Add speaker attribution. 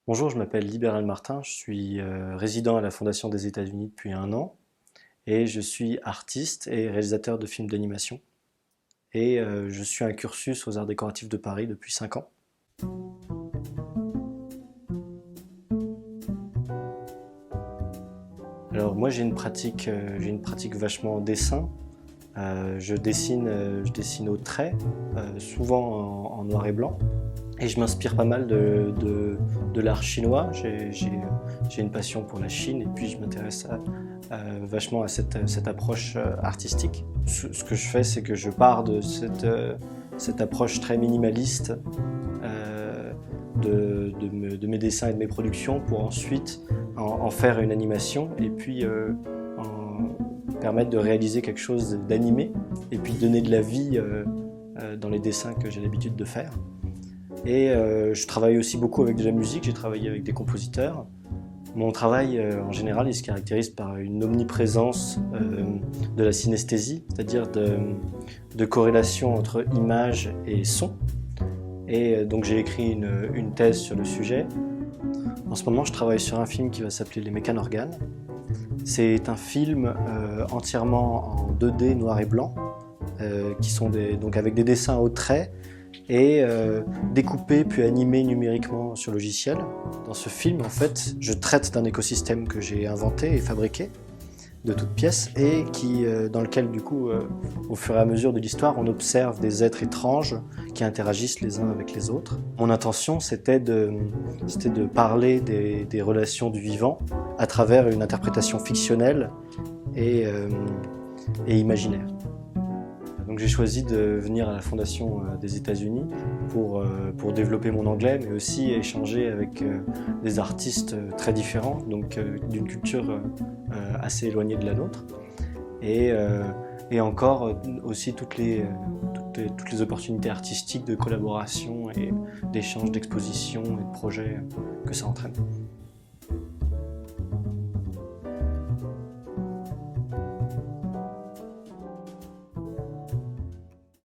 Speaker 1: Bonjour, je m'appelle Libéral Martin, je suis résident à la Fondation des États-Unis depuis 1 an et je suis artiste et réalisateur de films d'animation et je suis un cursus aux Arts décoratifs de Paris depuis 5 ans. Alors moi j'ai une pratique vachement en dessin. Je dessine au trait, souvent en noir et blanc. Et je m'inspire pas mal de l'art chinois. J'ai une passion pour la Chine et puis je m'intéresse vachement à cette approche artistique. Ce que je fais, c'est que je pars de cette approche très minimaliste de mes dessins et de mes productions pour ensuite en faire une animation et puis permettre de réaliser quelque chose d'animé et puis donner de la vie dans les dessins que j'ai l'habitude de faire. Et je travaille aussi beaucoup avec de la musique, j'ai travaillé avec des compositeurs. Mon travail, en général, il se caractérise par une omniprésence de la synesthésie, c'est-à-dire de corrélation entre image et son. Et donc j'ai écrit une thèse sur le sujet. En ce moment, je travaille sur un film qui va s'appeler Les Mécanorganes. C'est un film entièrement en 2D noir et blanc, qui sont donc avec des dessins au trait, et découpé puis animé numériquement sur logiciel. Dans ce film, en fait, je traite d'un écosystème que j'ai inventé et fabriqué de toutes pièces et dans lequel, du coup, au fur et à mesure de l'histoire, on observe des êtres étranges qui interagissent les uns avec les autres. Mon intention, c'était de parler des relations du vivant à travers une interprétation fictionnelle et imaginaire. Donc j'ai choisi de venir à la Fondation des États-Unis pour développer mon anglais, mais aussi échanger avec des artistes très différents, donc d'une culture assez éloignée de la nôtre, et encore aussi toutes les opportunités artistiques de collaboration et d'échange, d'exposition et de projets que ça entraîne.